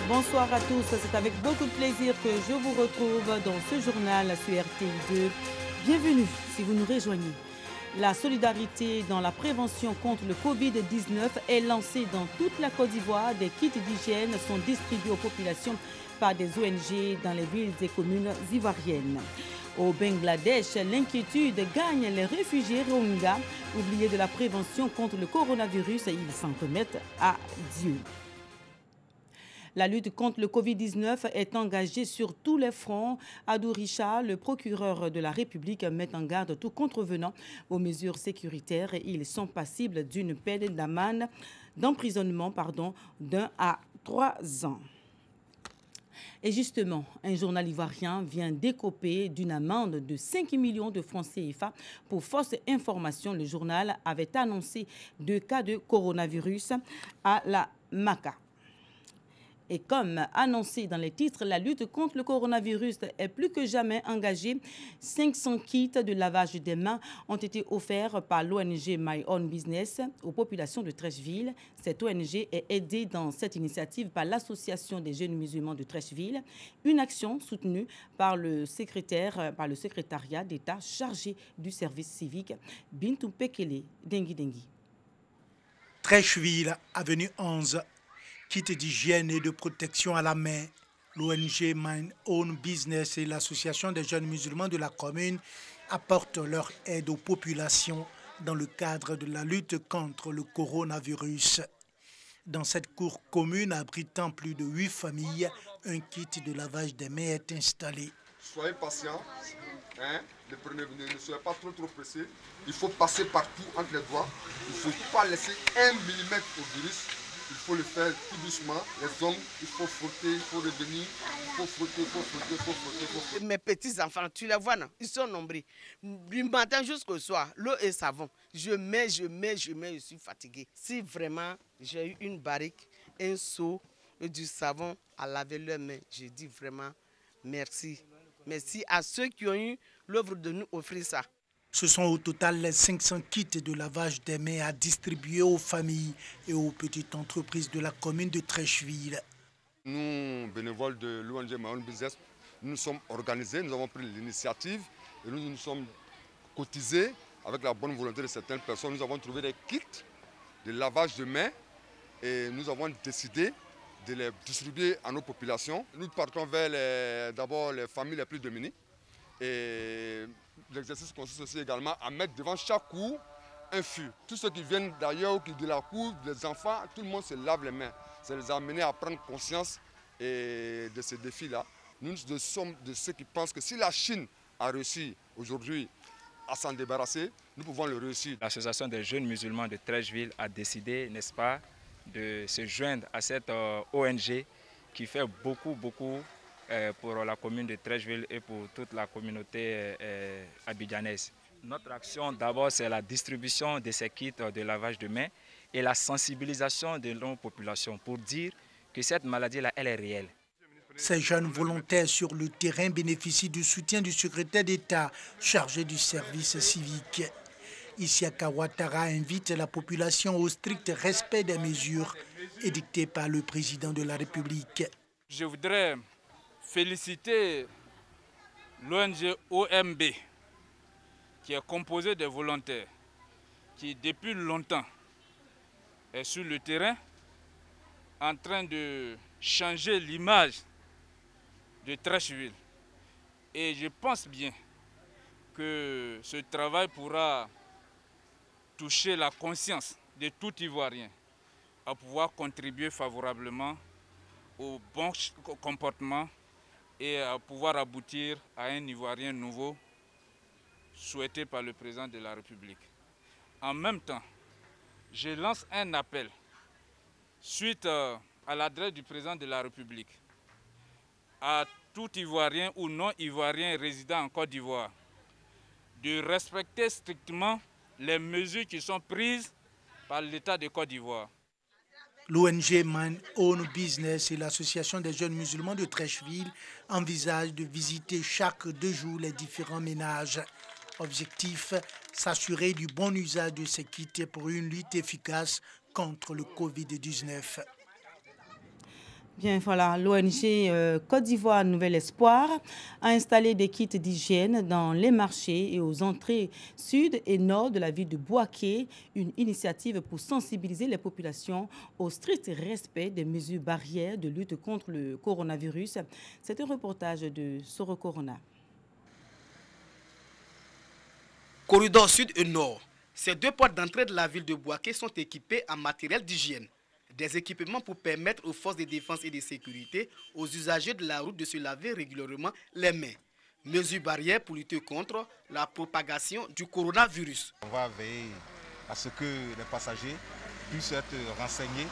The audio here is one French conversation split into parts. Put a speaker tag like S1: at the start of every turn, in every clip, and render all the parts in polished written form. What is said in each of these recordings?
S1: Bonsoir à tous, c'est avec beaucoup de plaisir que je vous retrouve dans ce journal sur RTI2. Bienvenue si vous nous rejoignez. La solidarité dans la prévention contre le Covid-19 est lancée dans toute la Côte d'Ivoire. Des kits d'hygiène sont distribués aux populations par des ONG dans les villes et communes ivoiriennes. Au Bangladesh, l'inquiétude gagne les réfugiés Rohingyas. Oubliés de la prévention contre le coronavirus, ils s'en remettent à Dieu. La lutte contre le Covid-19 est engagée sur tous les fronts. Adou Richard, le procureur de la République, met en garde tout contrevenant aux mesures sécuritaires. Ils sont passibles d'une peine d'emprisonnement d'1 à 3 ans. Et justement, un journal ivoirien vient d'écoper d'une amende de 5 millions de francs CFA pour fausse information. Le journal avait annoncé 2 cas de coronavirus à la Maca. Et comme annoncé dans les titres, la lutte contre le coronavirus est plus que jamais engagée. 500 kits de lavage des mains ont été offerts par l'ONG My Own Business aux populations de Treichville. Cette ONG est aidée dans cette initiative par l'Association des jeunes musulmans de Treichville, une action soutenue par le secrétariat d'État chargé du service civique, Bintou Pekele Dengi.
S2: Treichville, avenue 11. Kits d'hygiène et de protection à la main. L'ONG My Own Business et l'Association des jeunes musulmans de la commune apportent leur aide aux populations dans le cadre de la lutte contre le coronavirus. Dans cette cour commune abritant plus de 8 familles, un kit de lavage des mains est installé.
S3: Soyez patients, ne prenez, ne soyez pas trop pressés. Il faut passer partout entre les doigts. Il ne faut pas laisser 1 millimètre au virus. Il faut le faire tout doucement. Les hommes, il faut frotter, il faut revenir. Il faut frotter, il faut frotter, il faut frotter, il faut frotter.
S4: Mes petits-enfants, tu les vois, non? Ils sont nombreux. Du matin jusqu'au soir, l'eau et savon. Je mets, je suis fatigué. Si vraiment j'ai eu une barrique, un seau, du savon à laver leurs mains, je dis vraiment merci. Merci à ceux qui ont eu l'œuvre de nous offrir ça.
S2: Ce sont au total 500 kits de lavage des mains à distribuer aux familles et aux petites entreprises de la commune de Treichville.
S3: Nous, bénévoles de l'ONG My Own Business, nous nous sommes organisés, nous avons pris l'initiative et nous nous sommes cotisés avec la bonne volonté de certaines personnes. Nous avons trouvé des kits de lavage de mains et nous avons décidé de les distribuer à nos populations. Nous partons vers d'abord les familles les plus démunies. Et l'exercice consiste aussi également à mettre devant chaque cour un fût. Tous ceux qui viennent d'ailleurs, qui de la cour, les enfants, tout le monde se lave les mains. Ça les a amenés à prendre conscience de ces défis-là. Nous sommes de ceux qui pensent que si la Chine a réussi aujourd'hui à s'en débarrasser, nous pouvons le réussir.
S5: L'association des jeunes musulmans de Treichville a décidé, n'est-ce pas, de se joindre à cette ONG qui fait beaucoup pour la commune de Treichville et pour toute la communauté abidjanaise. Notre action d'abord c'est la distribution de ces kits de lavage de mains et la sensibilisation de nos populations pour dire que cette maladie-là, elle est réelle.
S2: Ces jeunes volontaires sur le terrain bénéficient du soutien du secrétaire d'État chargé du service civique. Isiaka Ouattara invite la population au strict respect des mesures édictées par le président de la République.
S6: Je voudrais féliciter l'ONG OMB qui est composée de volontaires qui depuis longtemps est sur le terrain en train de changer l'image de Treichville. Et je pense bien que ce travail pourra toucher la conscience de tout Ivoirien à pouvoir contribuer favorablement au bon comportement et à pouvoir aboutir à un Ivoirien nouveau souhaité par le président de la République. En même temps, je lance un appel suite à l'adresse du président de la République à tout Ivoirien ou non-Ivoirien résidant en Côte d'Ivoire de respecter strictement les mesures qui sont prises par l'État de Côte d'Ivoire.
S2: L'ONG My Own Business et l'Association des jeunes musulmans de Treichville envisagent de visiter chaque 2 jours les différents ménages. Objectif, s'assurer du bon usage de ces kits pour une lutte efficace contre le Covid-19.
S1: Bien, voilà, l'ONG Côte d'Ivoire Nouvel Espoir a installé des kits d'hygiène dans les marchés et aux entrées sud et nord de la ville de Bouaké, une initiative pour sensibiliser les populations au strict respect des mesures barrières de lutte contre le coronavirus. C'est un reportage de Soro Corona.
S7: Corridor sud et nord. Ces deux portes d'entrée de la ville de Bouaké sont équipées en matériel d'hygiène. Des équipements pour permettre aux forces de défense et de sécurité aux usagers de la route de se laver régulièrement les mains. Mesures barrières pour lutter contre la propagation du coronavirus.
S8: On va veiller à ce que les passagers puissent être renseignés,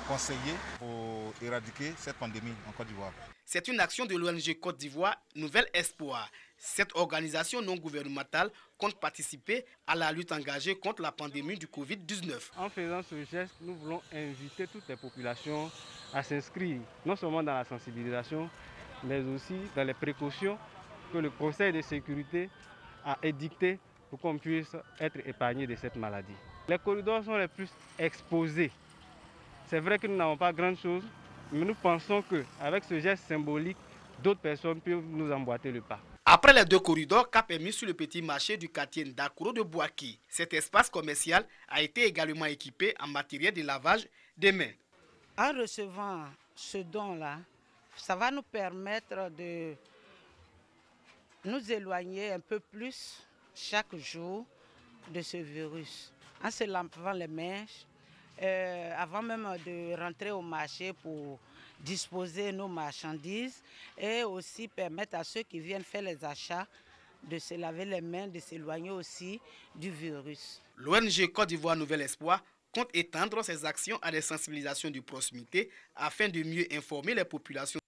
S8: conseillés pour éradiquer cette pandémie en Côte d'Ivoire.
S7: C'est une action de l'ONG Côte d'Ivoire Nouvel Espoir. Cette organisation non gouvernementale compte participer à la lutte engagée contre la pandémie du Covid-19.
S9: En faisant ce geste, nous voulons inviter toutes les populations à s'inscrire non seulement dans la sensibilisation, mais aussi dans les précautions que le Conseil de sécurité a édictées pour qu'on puisse être épargné de cette maladie. Les corridors sont les plus exposés. C'est vrai que nous n'avons pas grand-chose, mais nous pensons qu'avec ce geste symbolique, d'autres personnes peuvent nous emboîter le pas.
S7: Après les deux corridors, cap est mis sur le petit marché du quartier Ndakoro de Bouaké. Cet espace commercial a été également équipé en matériel de lavage des mains.
S10: En recevant ce don-là, ça va nous permettre de nous éloigner un peu plus chaque jour de ce virus. En se lavant les mains, avant même de rentrer au marché pour disposer nos marchandises et aussi permettre à ceux qui viennent faire les achats de se laver les mains, de s'éloigner aussi du virus.
S7: L'ONG Côte d'Ivoire Nouvel Espoir compte étendre ses actions à des sensibilisations de proximité afin de mieux informer les populations.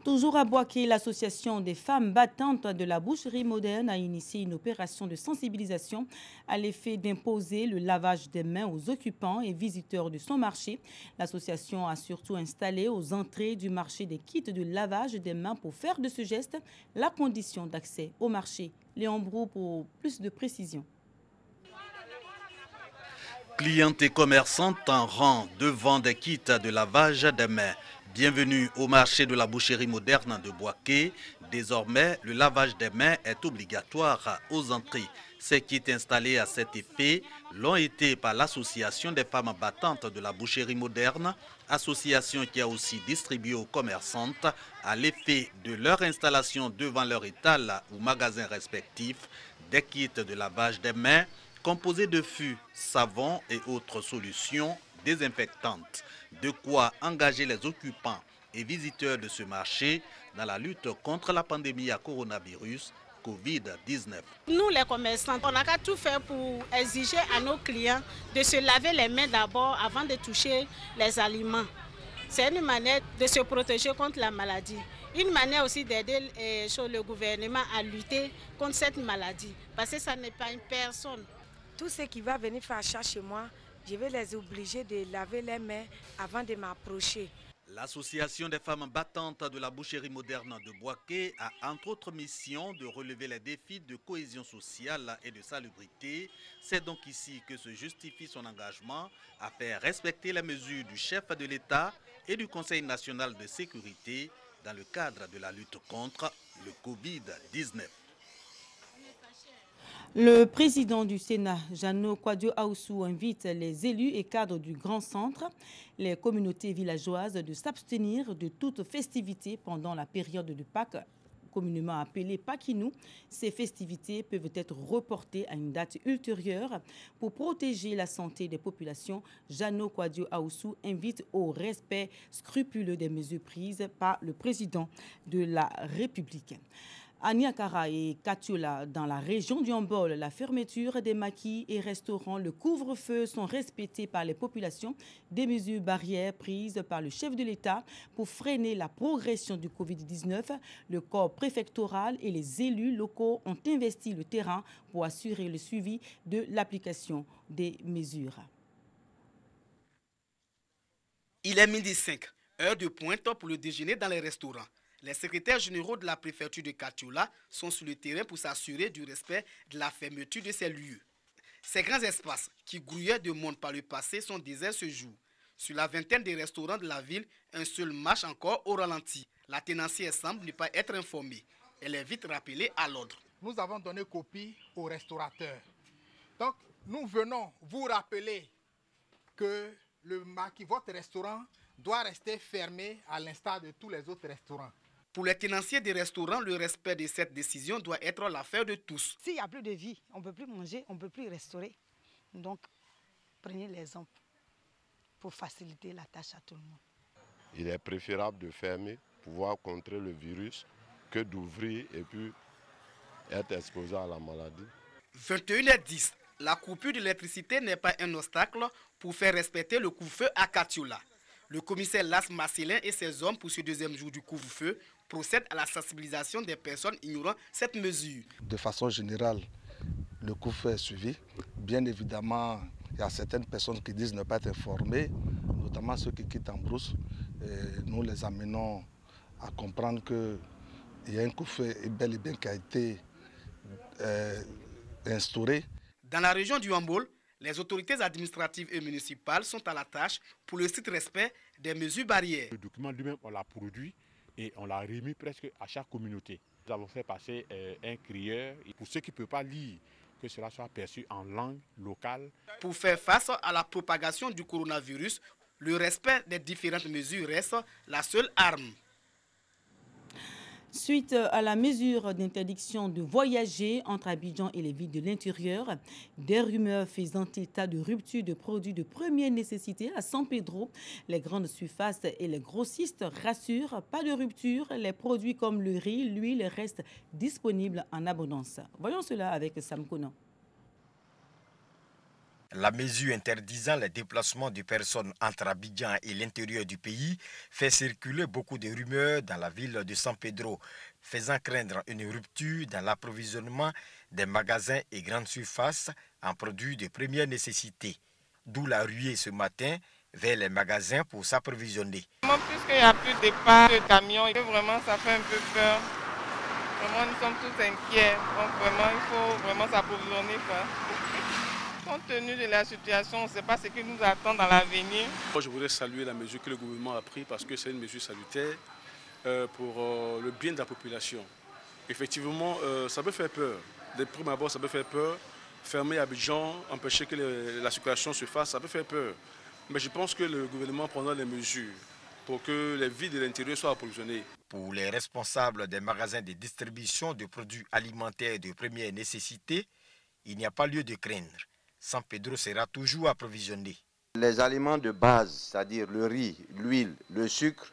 S1: Toujours à Bouaké, l'association des femmes battantes de la boucherie moderne a initié une opération de sensibilisation à l'effet d'imposer le lavage des mains aux occupants et visiteurs de son marché. L'association a surtout installé aux entrées du marché des kits de lavage des mains pour faire de ce geste la condition d'accès au marché. Léon Brou pour plus de précision.
S11: Clientes et commerçantes en rang devant des kits de lavage des mains. Bienvenue au marché de la boucherie moderne de Bouaké. Désormais, le lavage des mains est obligatoire aux entrées. Ces kits installés à cet effet l'ont été par l'association des femmes battantes de la boucherie moderne, association qui a aussi distribué aux commerçantes à l'effet de leur installation devant leur étal ou magasin respectifs des kits de lavage des mains composés de fûts, savons et autres solutions désinfectantes. De quoi engager les occupants et visiteurs de ce marché dans la lutte contre la pandémie à coronavirus Covid-19.
S12: Nous les commerçants, on n'a qu'à tout faire pour exiger à nos clients de se laver les mains d'abord avant de toucher les aliments. C'est une manière de se protéger contre la maladie. Une manière aussi d'aider le gouvernement à lutter contre cette maladie. Parce que ça n'est pas une personne.
S13: Tout ce qui va venir faire achat chez moi, je vais les obliger de laver les mains avant de m'approcher.
S11: L'association des femmes battantes de la boucherie moderne de Bouaké a entre autres mission de relever les défis de cohésion sociale et de salubrité. C'est donc ici que se justifie son engagement à faire respecter les mesures du chef de l'État et du Conseil national de sécurité dans le cadre de la lutte contre le Covid-19.
S1: Le président du Sénat, Jano Kwadio Aoussou, invite les élus et cadres du Grand Centre, les communautés villageoises de s'abstenir de toute festivité pendant la période de Pâques, communément appelée Pakinou. Ces festivités peuvent être reportées à une date ultérieure. Pour protéger la santé des populations, Jano Kwadio Aoussou invite au respect scrupuleux des mesures prises par le président de la République. À Niakara et Katiola, dans la région du Hambol, la fermeture des maquis et restaurants, le couvre-feu sont respectés par les populations. Des mesures barrières prises par le chef de l'État pour freiner la progression du Covid-19. Le corps préfectoral et les élus locaux ont investi le terrain pour assurer le suivi de l'application des mesures.
S7: Il est 12h05, heure de pointe pour le déjeuner dans les restaurants. Les secrétaires généraux de la préfecture de Katiola sont sur le terrain pour s'assurer du respect de la fermeture de ces lieux. Ces grands espaces qui grouillaient de monde par le passé sont déserts ce jour. Sur la vingtaine des restaurants de la ville, un seul marche encore au ralenti. La tenancière semble ne pas être informée. Elle est vite rappelée à l'ordre.
S14: Nous avons donné copie aux restaurateurs. Donc, nous venons vous rappeler que votre restaurant doit rester fermé à l'instar de tous les autres restaurants.
S7: Pour les tenanciers des restaurants, le respect de cette décision doit être l'affaire de tous.
S15: S'il n'y a plus de vie, on ne peut plus manger, on ne peut plus restaurer. Donc, prenez l'exemple pour faciliter la tâche à tout le monde.
S16: Il est préférable de fermer, pouvoir contrer le virus, que d'ouvrir et puis être exposé à la maladie.
S7: 21h10, la coupure d'électricité n'est pas un obstacle pour faire respecter le couvre-feu à Katiola. Le commissaire Las Marcelin et ses hommes, pour ce deuxième jour du couvre-feu, procèdent à la sensibilisation des personnes ignorant cette mesure.
S17: De façon générale, le couvre-feu est suivi. Bien évidemment, il y a certaines personnes qui disent ne pas être informées, notamment ceux qui quittent en brousse. Et nous les amenons à comprendre qu'il y a un couvre-feu bel et bien qui a été instauré.
S7: Dans la région du Hambol, les autorités administratives et municipales sont à la tâche pour le strict respect des mesures barrières.
S18: Le document lui-même, on l'a produit et on l'a remis presque à chaque communauté. Nous avons fait passer un crieur pour ceux qui ne peuvent pas lire, que cela soit perçu en langue locale.
S7: Pour faire face à la propagation du coronavirus, le respect des différentes mesures reste la seule arme.
S1: Suite à la mesure d'interdiction de voyager entre Abidjan et les villes de l'intérieur, des rumeurs faisant état de rupture de produits de première nécessité à San Pedro, les grandes surfaces et les grossistes rassurent, pas de rupture, les produits comme le riz, l'huile restent disponibles en abondance. Voyons cela avec Sam Konan.
S19: La mesure interdisant les déplacements de personnes entre Abidjan et l'intérieur du pays fait circuler beaucoup de rumeurs dans la ville de San Pedro, faisant craindre une rupture dans l'approvisionnement des magasins et grandes surfaces en produits de première nécessité. D'où la ruée ce matin vers les magasins pour s'approvisionner.
S20: Puisqu'il n'y a plus de départ de camions, vraiment ça fait un peu peur. Vraiment, nous sommes tous inquiets. Donc vraiment, il faut vraiment s'approvisionner. Compte tenu de la situation, on ne sait pas ce qui nous attend dans l'avenir.
S21: Je voudrais saluer la mesure que le gouvernement a prise parce que c'est une mesure salutaire pour le bien de la population. Effectivement, ça peut faire peur. De prime abord, ça peut faire peur. Fermer Abidjan, empêcher que la circulation se fasse, ça peut faire peur. Mais je pense que le gouvernement prendra les mesures pour que les villes de l'intérieur soient approvisionnées.
S19: Pour les responsables des magasins de distribution de produits alimentaires de première nécessité, il n'y a pas lieu de craindre. San Pedro sera toujours approvisionné.
S22: Les aliments de base, c'est-à-dire le riz, l'huile, le sucre,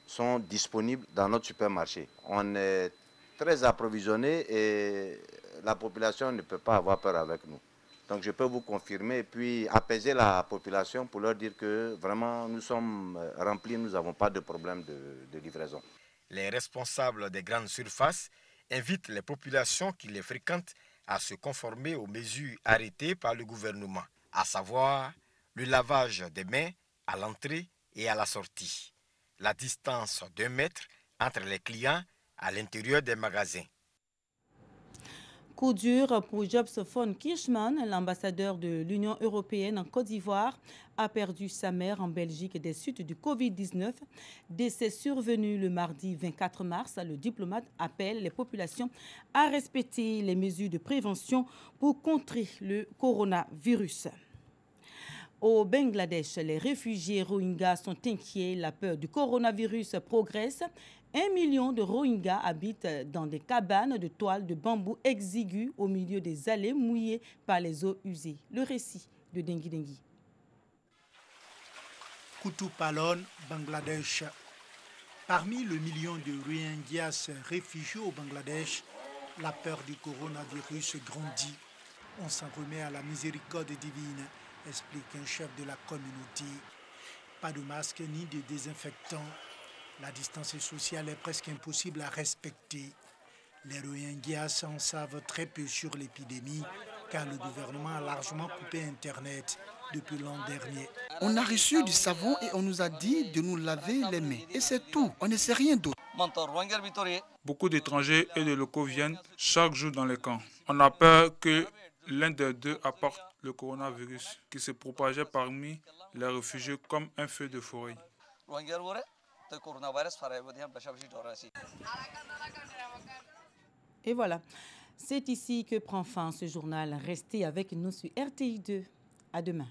S22: sont disponibles dans notre supermarché. On est très approvisionné et la population ne peut pas avoir peur avec nous. Donc je peux vous confirmer et puis apaiser la population pour leur dire que vraiment nous sommes remplis, nous n'avons pas de problème de livraison.
S19: Les responsables des grandes surfaces invitent les populations qui les fréquentent à se conformer aux mesures arrêtées par le gouvernement, à savoir le lavage des mains à l'entrée et à la sortie, la distance d'1 mètre entre les clients à l'intérieur des magasins.
S1: Coup dur pour Jobs von Kirchmann, l'ambassadeur de l'Union européenne en Côte d'Ivoire, a perdu sa mère en Belgique des suites du Covid-19. Décès survenu le mardi 24 mars, le diplomate appelle les populations à respecter les mesures de prévention pour contrer le coronavirus. Au Bangladesh, les réfugiés Rohingyas sont inquiets. La peur du coronavirus progresse. 1 million de Rohingyas habitent dans des cabanes de toile de bambou exiguës au milieu des allées mouillées par les eaux usées. Le récit de Dengue Dengue.
S2: Kutupalon, Bangladesh. Parmi le million de Rohingyas réfugiés au Bangladesh, la peur du coronavirus grandit. On s'en remet à la miséricorde divine, explique un chef de la communauté. Pas de masque ni de désinfectant. La distance sociale est presque impossible à respecter. Les Rohingyas en savent très peu sur l'épidémie, car le gouvernement a largement coupé Internet depuis l'an dernier.
S23: On a reçu du savon et on nous a dit de nous laver les mains. Et c'est tout, on ne sait rien d'autre.
S6: Beaucoup d'étrangers et de locaux viennent chaque jour dans les camps. On a peur que
S3: l'un des deux apporte le coronavirus qui se propageait parmi les réfugiés comme un feu de forêt.
S1: Et voilà, c'est ici que prend fin ce journal. Restez avec nous sur RTI2. À demain.